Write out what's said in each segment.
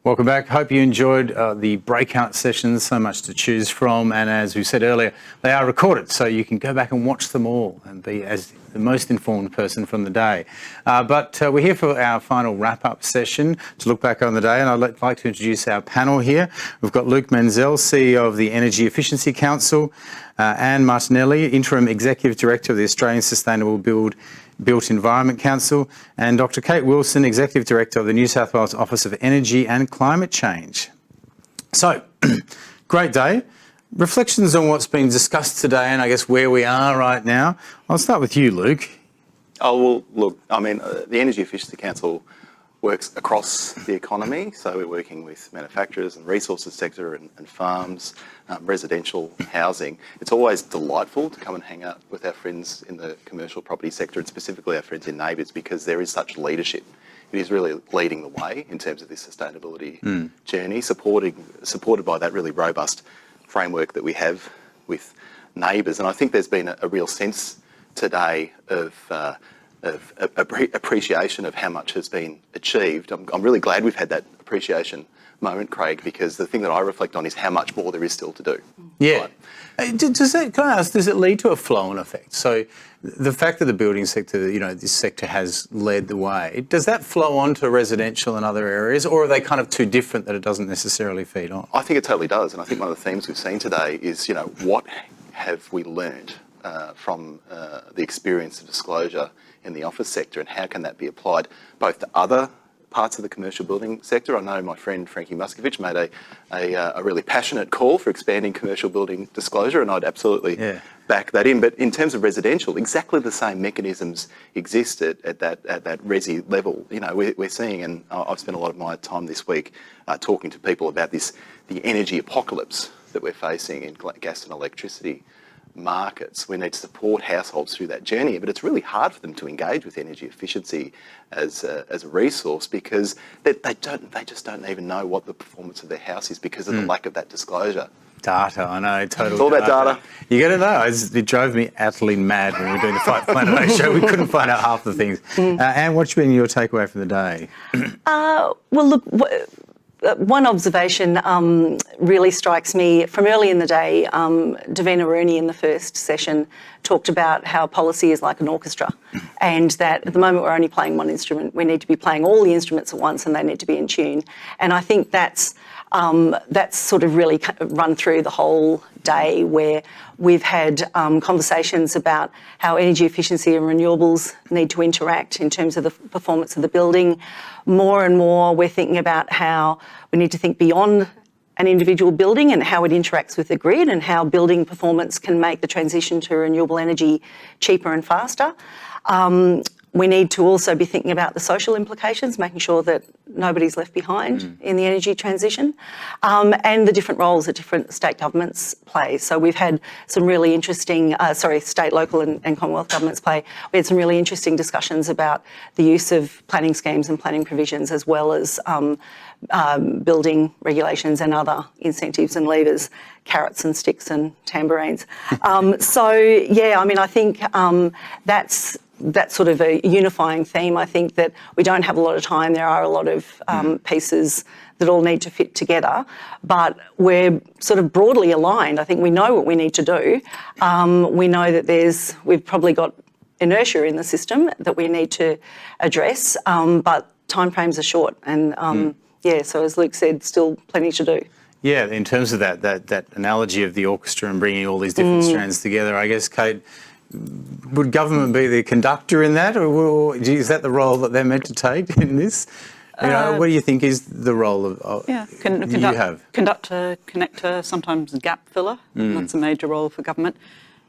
Welcome back. Hope you enjoyed the breakout sessions, so much to choose from. And as we said earlier, they are recorded, so you can go back and watch them all and be as the most informed person from the day. But we're here for our final wrap-up session to look back on the day, and I'd like to introduce our panel here. We've got Luke Menzel, CEO of the Energy Efficiency Council, Anne Martinelli, Interim Executive Director of the Australian Sustainable Built Environment Council, and Dr. Kate Wilson, Executive Director of the New South Wales Office of Energy and Climate Change. So, great day. Reflections on what's been discussed today and I guess where we are right now. I'll start with you, Luke. Oh, well, look, I mean, the Energy Efficiency Council works across the economy, so we're working with manufacturers and resources sector and farms, residential housing. It's always delightful to come and hang out with our friends in the commercial property sector and specifically our friends in NABERS because there is such leadership. It is really leading the way in terms of this sustainability journey, supported by that really robust framework that we have with NABERS. And I think there's been a real sense today of appreciation of how much has been achieved. I'm really glad we've had that appreciation moment, Craig, because the thing that I reflect on is how much more there is still to do. Yeah. Right? Can I ask, does it lead to a flow-on effect? So the fact that the building sector, this sector has led the way, does that flow on to residential and other areas, or are they kind of too different that it doesn't necessarily feed on? I think it totally does. And I think one of the themes we've seen today is, what have we learned from the experience of disclosure in the office sector, and how can that be applied both to other parts of the commercial building sector? I know my friend Frankie Muscovich made a really passionate call for expanding commercial building disclosure, and I'd absolutely back that in. But in terms of residential, exactly the same mechanisms exist at that resi level. We're seeing, and I've spent a lot of my time this week talking to people about the energy apocalypse that we're facing in gas and electricity markets. We need to support households through that journey, but it's really hard for them to engage with energy efficiency as a resource because they just don't even know what the performance of their house is because of the lack of that disclosure. Data, I know, totally. It's all about data. You got to know. It drove me utterly mad when we were doing the Fight Planet show. We couldn't find out half the things. Anne, what's been your takeaway from the day? Well, look. One observation really strikes me from early in the day. Davina Rooney in the first session talked about how policy is like an orchestra and that at the moment we're only playing one instrument. We need to be playing all the instruments at once and they need to be in tune. And I think that's sort of really run through the whole day where we've had conversations about how energy efficiency and renewables need to interact in terms of the performance of the building. More and more we're thinking about how we need to think beyond an individual building and how it interacts with the grid and how building performance can make the transition to renewable energy cheaper and faster. We need to also be thinking about the social implications, making sure that nobody's left behind in the energy transition, and the different roles that different state governments play. So we've had some really interesting, state, local and Commonwealth governments play. We had some really interesting discussions about the use of planning schemes and planning provisions as well as building regulations and other incentives and levers, carrots and sticks and tambourines. I think that's sort of a unifying theme. I think that we don't have a lot of time. There are a lot of pieces that all need to fit together, but we're sort of broadly aligned. I think we know what we need to do. We know that we've probably got inertia in the system that we need to address, but timeframes are short and so as Luke said, still plenty to do. Yeah, in terms of that analogy of the orchestra and bringing all these different strands together, I guess, Kate, would government be the conductor in that, or is that the role that they're meant to take in this? What do you think is the role of you have? Conductor, connector, sometimes gap filler. That's a major role for government.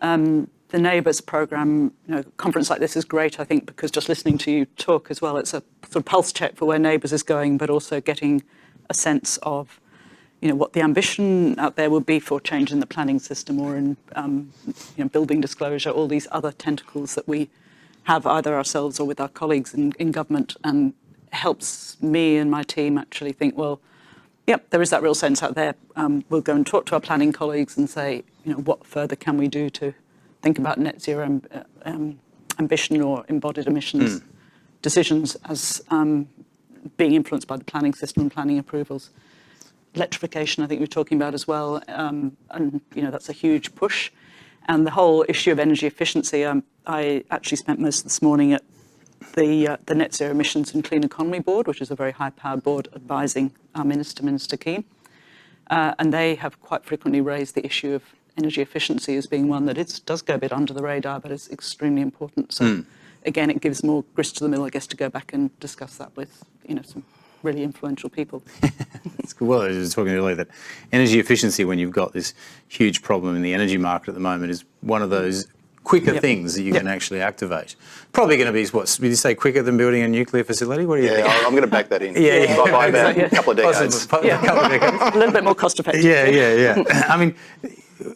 The NABERS program, conference like this is great, I think, because just listening to you talk as well, it's a sort of pulse check for where NABERS is going, but also getting a sense of what the ambition out there would be for change in the planning system or in building disclosure, all these other tentacles that we have either ourselves or with our colleagues in government, and helps me and my team actually think, well, yep, there is that real sense out there. We'll go and talk to our planning colleagues and say, what further can we do to think about net zero ambition or embodied emissions decisions as being influenced by the planning system and planning approvals. Electrification, I think we're talking about as well, and that's a huge push. And the whole issue of energy efficiency, I actually spent most of this morning at the Net Zero Emissions and Clean Economy Board, which is a very high-powered board advising our Minister, Minister Keane. And they have quite frequently raised the issue of energy efficiency as being one that does go a bit under the radar, but is extremely important. So again, it gives more grist to the mill, I guess, to go back and discuss that with, some really influential people. That's good. Well, I was talking earlier that energy efficiency, when you've got this huge problem in the energy market at the moment, is one of those quicker things that you can actually activate. Probably going to be, what, did you say quicker than building a nuclear facility? What do you think? I'm going to back that in. By about a couple of decades. A little bit more cost effective. Yeah. I mean,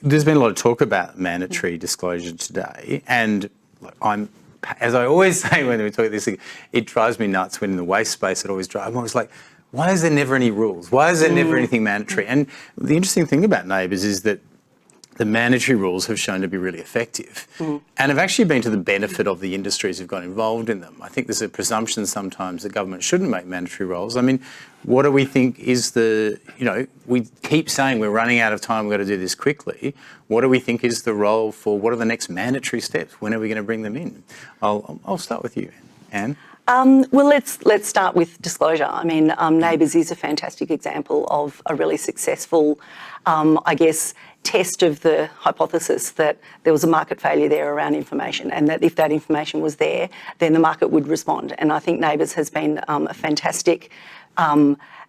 there's been a lot of talk about mandatory disclosure today, and as I always say when we talk this, it drives me nuts when in the waste space I'm always like, why is there never any rules? Why is there never anything mandatory? And the interesting thing about NABERS is that the mandatory rules have shown to be really effective and have actually been to the benefit of the industries who've got involved in them. I think there's a presumption sometimes that government shouldn't make mandatory rules. I mean, what do we think is we keep saying we're running out of time, we've got to do this quickly. What do we think is the role for, what are the next mandatory steps? When are we going to bring them in? I'll start with you, Anne. Well, let's start with disclosure. I mean, NABERS is a fantastic example of a really successful, test of the hypothesis that there was a market failure there around information, and that if that information was there, then the market would respond. And I think NABERS has been a fantastic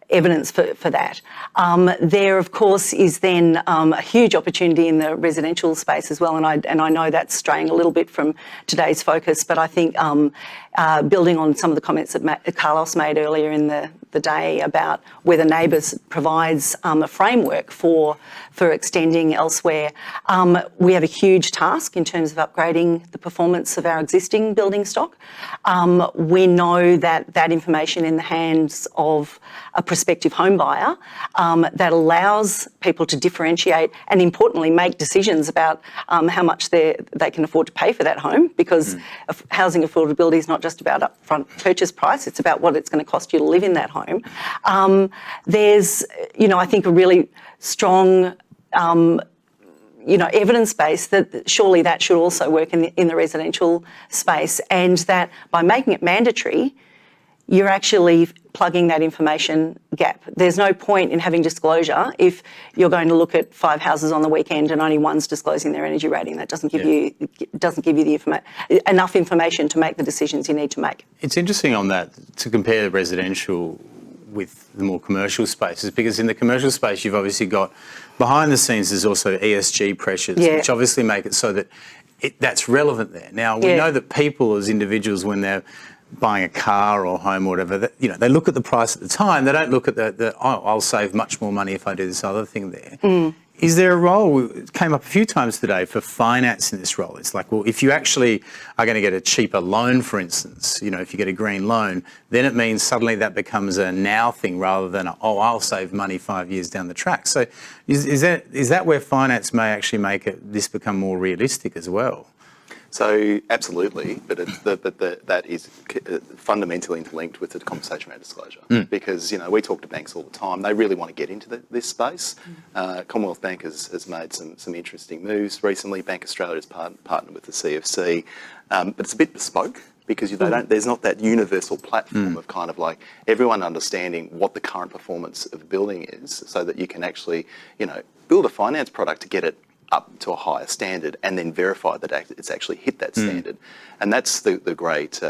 evidence for that. There, of course, is then a huge opportunity in the residential space as well, and I know that's straying a little bit from today's focus, but I think building on some of the comments that Carlos made earlier in the day about whether NABERS provides a framework for extending elsewhere. We have a huge task in terms of upgrading the performance of our existing building stock. We know that information in the hands of a prospective home buyer that allows people to differentiate and, importantly, make decisions about how much they can afford to pay for that home, because housing affordability is not just about upfront purchase price, it's about what it's going to cost you to live in that home. There's, I think, a really strong evidence base that surely that should also work in the residential space, and that by making it mandatory, you're actually plugging that information gap. There's no point in having disclosure if you're going to look at 5 houses on the weekend and only one's disclosing their energy rating. That doesn't give you enough information to make the decisions you need to make. It's interesting on that to compare the residential with the more commercial spaces, because in the commercial space you've obviously got behind the scenes there's also ESG pressures, which obviously make it so that that's relevant there. Now we know that people as individuals, when they're buying a car or home or whatever, they look at the price at the time. They don't look at I'll save much more money if I do this other thing there. Is there a role, it came up a few times today, for finance in this role? It's like, well, if you actually are going to get a cheaper loan, for instance, if you get a green loan, then it means suddenly that becomes a now thing rather than I'll save money 5 years down the track. So is that where finance may actually make this become more realistic as well? So absolutely, but that is fundamentally interlinked with the conversation around disclosure, because we talk to banks all the time. They really want to get into this space. Commonwealth Bank has made some interesting moves recently. Bank Australia has partnered with the CFC, but it's a bit bespoke, because there's not that universal platform of kind of like everyone understanding what the current performance of the building is, so that you can actually build a finance product to get it up to a higher standard and then verify that it's actually hit that standard. And that's the great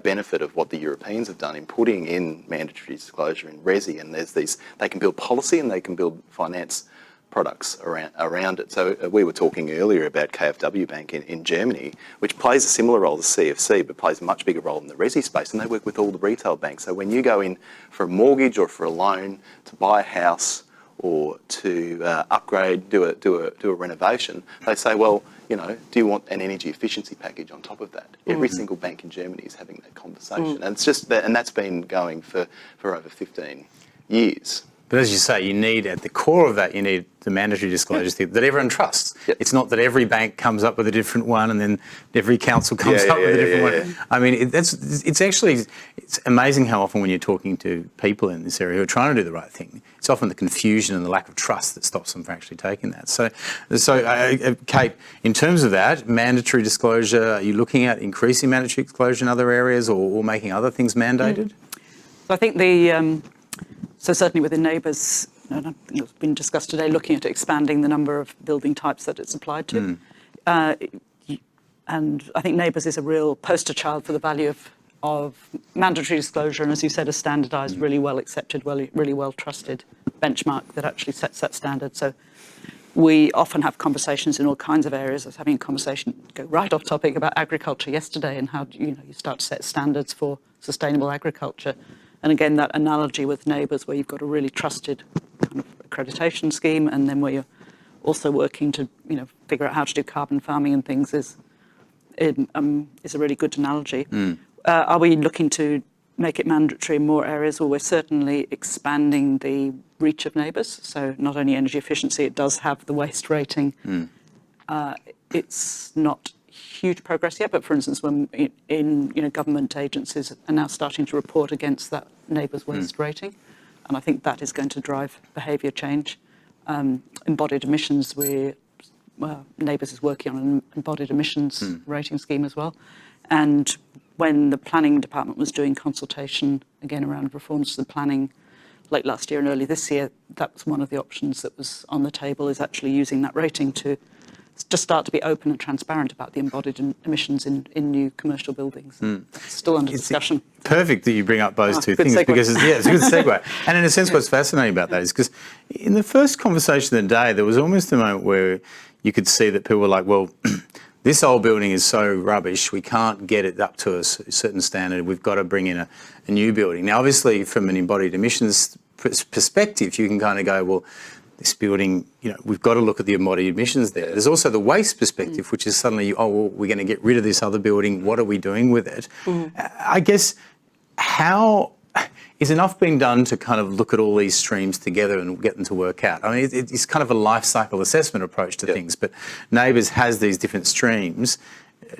benefit of what the Europeans have done in putting in mandatory disclosure in Resi. And they can build policy and they can build finance products around it. So we were talking earlier about KfW Bank in Germany, which plays a similar role as CFC, but plays a much bigger role in the Resi space, and they work with all the retail banks. So when you go in for a mortgage or for a loan to buy a house or to upgrade, do a renovation, they say, well, do you want an energy efficiency package on top of that? Every single bank in Germany is having that conversation, and it's just that, and that's been going for over 15 years. But as you say, you need, at the core of that, you need the mandatory disclosures that everyone trusts. Yep. It's not that every bank comes up with a different one and then every council comes up with a different one. I mean, it's amazing how often when you're talking to people in this area who are trying to do the right thing, it's often the confusion and the lack of trust that stops them from actually taking that. So Kate, in terms of that, mandatory disclosure, are you looking at increasing mandatory disclosure in other areas or making other things mandated? So I think so certainly within NABERS, and I think it's been discussed today, looking at expanding the number of building types that it's applied to. And I think NABERS is a real poster child for the value of mandatory disclosure, and as you said, a standardised, really well accepted, really well trusted benchmark that actually sets that standard. So we often have conversations in all kinds of areas. I was having a conversation, go right off topic, about agriculture yesterday and how you start to set standards for sustainable agriculture. And again, that analogy with NABERS, where you've got a really trusted kind of accreditation scheme, and then where you're also working to figure out how to do carbon farming and things, is a really good analogy. Are we looking to make it mandatory in more areas? Well, we're certainly expanding the reach of NABERS. So not only energy efficiency, it does have the waste rating. It's not huge progress yet, but for instance, when in government agencies are now starting to report against that NABERS waste rating, and I think that is going to drive behaviour change. Embodied emissions, NABERS is working on an embodied emissions rating scheme as well, and when the planning department was doing consultation again around reforms to the planning late last year and early this year, that was one of the options that was on the table, is actually using that rating to just start to be open and transparent about the embodied emissions in new commercial buildings. That's still under discussion. Perfect that you bring up those two things, segue. because it's a good segue. And in a sense, what's fascinating about that is because in the first conversation of the day, there was almost a moment where you could see that people were like, well, this old building is so rubbish, we can't get it up to a certain standard, we've got to bring in a new building. Now, obviously, from an embodied emissions perspective, you can kind of go, well, this building, we've got to look at the embodied emissions there. There's also the waste perspective, which is suddenly, well, we're going to get rid of this other building. What are we doing with it? I guess, how is enough being done to kind of look at all these streams together and get them to work out? I mean, it's kind of a life cycle assessment approach to things, but NABERS has these different streams.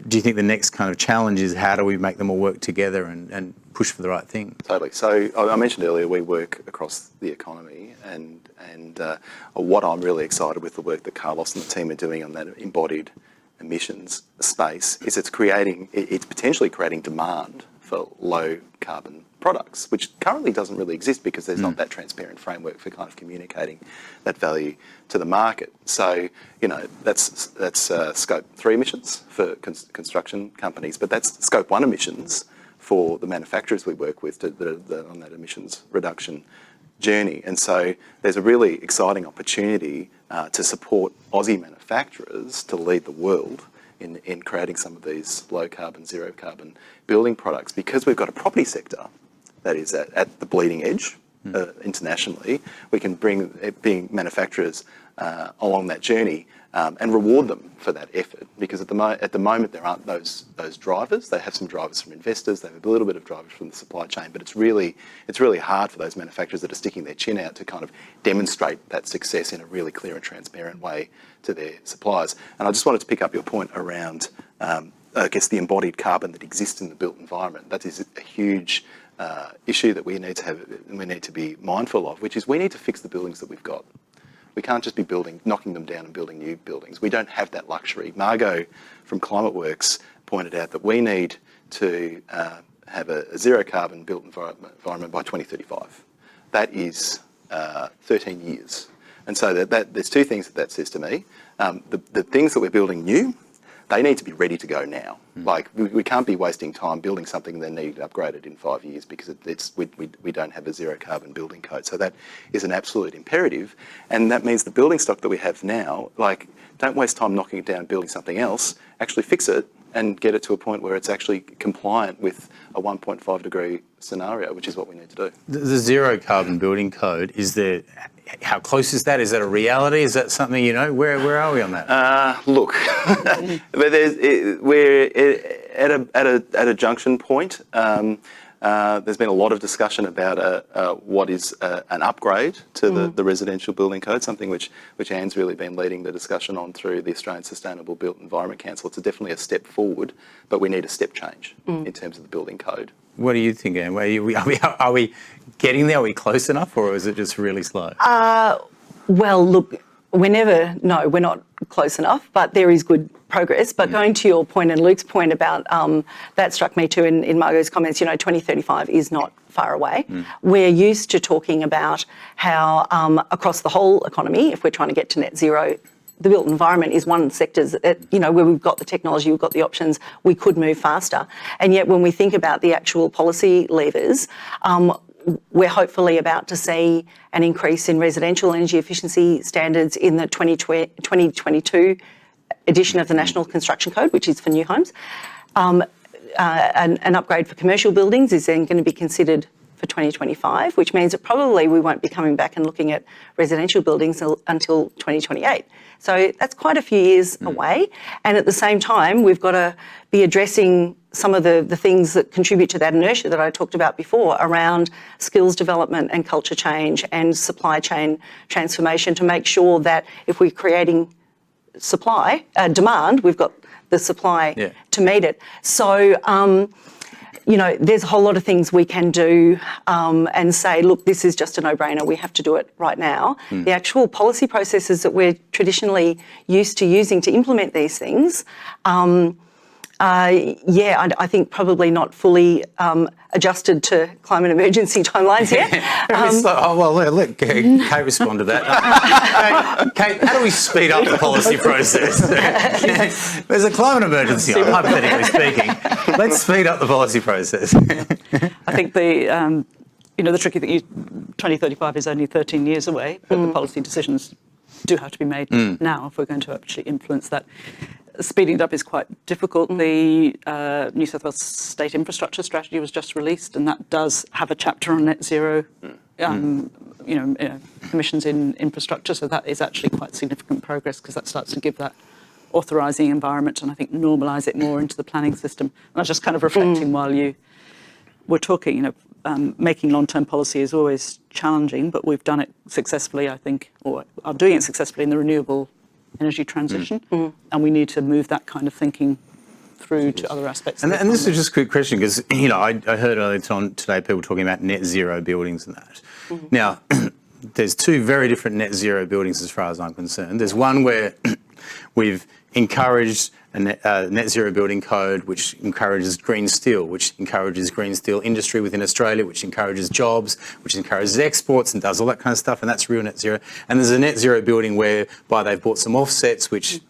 Do you think the next kind of challenge is how do we make them all work together and push for the right thing? Totally. So I mentioned earlier we work across the economy, and what I'm really excited with the work that Carlos and the team are doing on that embodied emissions space is it's potentially creating demand for low carbon products, which currently doesn't really exist because there's not that transparent framework for kind of communicating that value to the market. So, that's scope 3 emissions for construction companies, but that's scope 1 emissions for the manufacturers we work with that are on that emissions reduction journey. And so there's a really exciting opportunity to support Aussie manufacturers to lead the world in creating some of these low carbon, zero carbon building products, because we've got a property sector that is at the bleeding edge internationally. We can bring manufacturers along that journey and reward them for that effort, because at the moment there aren't those drivers. They have some drivers from investors, they have a little bit of drivers from the supply chain, but it's really hard for those manufacturers that are sticking their chin out to kind of demonstrate that success in a really clear and transparent way to their suppliers. And I just wanted to pick up your point around, I guess, the embodied carbon that exists in the built environment. That is a huge issue that we need to be mindful of, which is we need to fix the buildings that we've got. We can't just be knocking them down and building new buildings. We don't have that luxury. Margot from ClimateWorks pointed out that we need to have a zero carbon built environment by 2035. That is 13 years. And so there's two things that says to me. The things that we're building new, they need to be ready to go now. Like, we can't be wasting time building something and then need to upgrade it in 5 years because we don't have a zero carbon building code. So that is an absolute imperative. And that means the building stock that we have now, like, don't waste time knocking it down and building something else. Actually fix it and get it to a point where it's actually compliant with a 1.5 degree scenario, which is what we need to do. The zero carbon building code, how close is that? Is that a reality? Is that something, where are we on that? Look, we're at a junction point. There's been a lot of discussion about what is an upgrade to the residential building code, something which Anne's really been leading the discussion on through the Australian Sustainable Built Environment Council. It's definitely a step forward, but we need a step change in terms of the building code. What do you think, Anne? Are we getting there? Are we close enough, or is it just really slow? Well, look, we're not close enough, but there is good progress. But going to your point and Luke's point about that struck me too in Margot's comments, 2035 is not far away. We're used to talking about how across the whole economy, if we're trying to get to net zero, the built environment is one sector where we've got the technology, we've got the options, we could move faster. And yet when we think about the actual policy levers, we're hopefully about to see an increase in residential energy efficiency standards in the 2022 edition of the National Construction Code, which is for new homes. An upgrade for commercial buildings is then going to be considered for 2025, which means that probably we won't be coming back and looking at residential buildings until 2028. So that's quite a few years away. And at the same time, we've got to be addressing some of the things that contribute to that inertia that I talked about before around skills development and culture change and supply chain transformation to make sure that if we're creating demand, we've got the supply to meet it. So, there's a whole lot of things we can do and say, look, this is just a no-brainer. We have to do it right now. The actual policy processes that we're traditionally used to using to implement these things, I think probably not fully adjusted to climate emergency timelines yet. Let Kate respond to that. Kate, how do we speed up the policy process? There's a climate emergency, hypothetically speaking. Let's speed up the policy process. I think the tricky thing is 2035 is only 13 years away, but the policy decisions do have to be made now if we're going to actually influence that. Speeding it up is quite difficult. The New South Wales State Infrastructure Strategy was just released, and that does have a chapter on net zero emissions in infrastructure. So that is actually quite significant progress because that starts to give that authorising environment and I think normalise it more into the planning system. And I was just kind of reflecting while you were talking, making long-term policy is always challenging, but we've done it successfully, I think, or are doing it successfully in the renewable energy transition, and we need to move that kind of thinking through to other aspects. And this is just a quick question because I heard earlier on today people talking about net zero buildings and that. Now, there's two very different net zero buildings as far as I'm concerned. There's one where we've encouraged a net zero building code which encourages green steel, which encourages green steel industry within Australia, which encourages jobs, which encourages exports and does all that kind of stuff, and that's real net zero. And there's a net zero building whereby they've bought some offsets, which,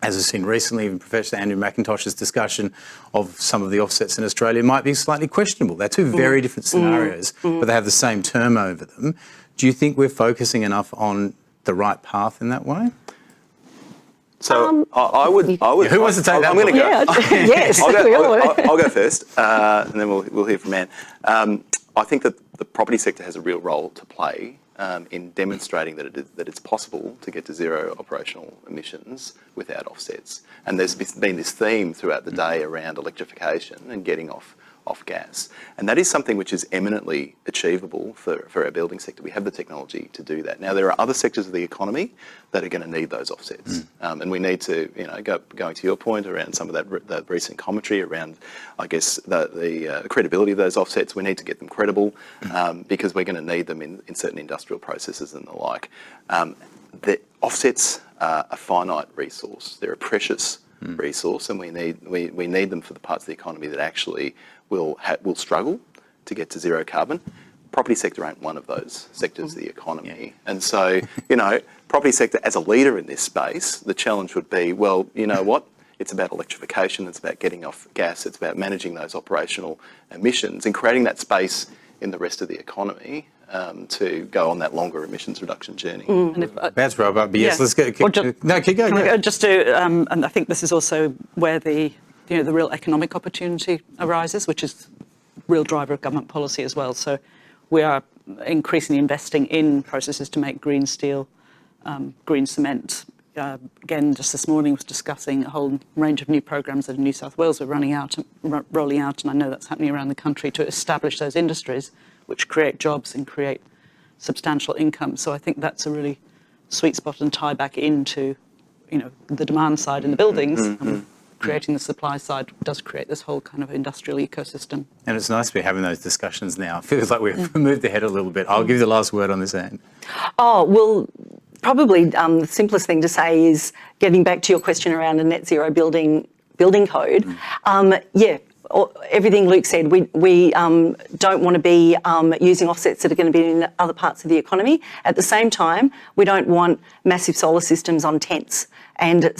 as we've seen recently in Professor Andrew McIntosh's discussion of some of the offsets in Australia, might be slightly questionable. They're two very different scenarios, but they have the same term over them. Do you think we're focusing enough on the right path in that way? So I would. Who wants to take that? I'm going to go. Yes. I'll go first, and then we'll hear from Anne. I think that the property sector has a real role to play in demonstrating that it's possible to get to zero operational emissions without offsets. And there's been this theme throughout the day around electrification and getting off gas. And that is something which is eminently achievable for our building sector. We have the technology to do that. Now, there are other sectors of the economy that are going to need those offsets. And we need to, going to your point around some of that recent commentary around, I guess, the credibility of those offsets, we need to get them credible because we're going to need them in certain industrial processes and the like. The offsets are a finite resource. They're a precious resource, and we need them for the parts of the economy that actually will struggle to get to zero carbon. Property sector ain't one of those sectors of the economy. And so, property sector as a leader in this space, the challenge would be, well, you know what? It's about electrification, it's about getting off gas, it's about managing those operational emissions and creating that space in the rest of the economy to go on that longer emissions reduction journey. That's right, but yes, let's go. Keep going. Just to, and I think this is also where the real economic opportunity arises, which is real driver of government policy as well. So we are increasingly investing in processes to make green steel, green cement, again, just this morning was discussing a whole range of new programs that in New South Wales are rolling out, and I know that's happening around the country to establish those industries which create jobs and create substantial income. So I think that's a really sweet spot and tie back into, the demand side in the buildings. And creating the supply side does create this whole kind of industrial ecosystem. And it's nice to be having those discussions now. It feels like we've moved ahead a little bit. I'll give you the last word on this, Anne. Oh, well, probably the simplest thing to say is getting back to your question around a net zero building code. Everything Luke said, we don't want to be using offsets that are going to be in other parts of the economy. At the same time, we don't want massive solar systems on tents, and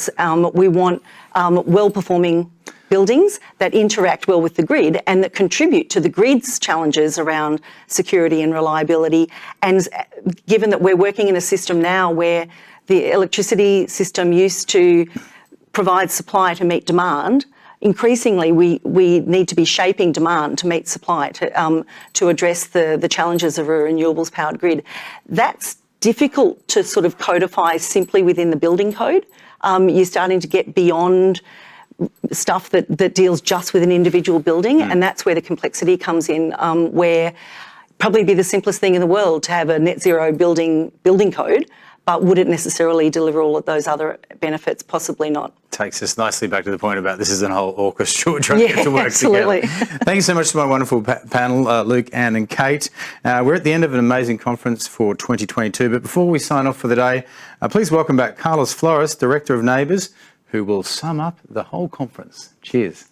we want well-performing buildings that interact well with the grid and that contribute to the grid's challenges around security and reliability. And given that we're working in a system now where the electricity system used to provide supply to meet demand, increasingly we need to be shaping demand to meet supply to address the challenges of a renewables powered grid. That's difficult to sort of codify simply within the building code. You're starting to get beyond stuff that deals just with an individual building, and that's where the complexity comes in, where probably be the simplest thing in the world to have a net zero building code, but would it necessarily deliver all of those other benefits? Possibly not. Takes us nicely back to the point about this is a whole orchestra trying to get to work absolutely. together. Thank you so much to my wonderful panel, Luke, Anne and Kate. We're at the end of an amazing conference for 2022, but before we sign off for the day, please welcome back Carlos Flores, Director of NABERS, who will sum up the whole conference. Cheers.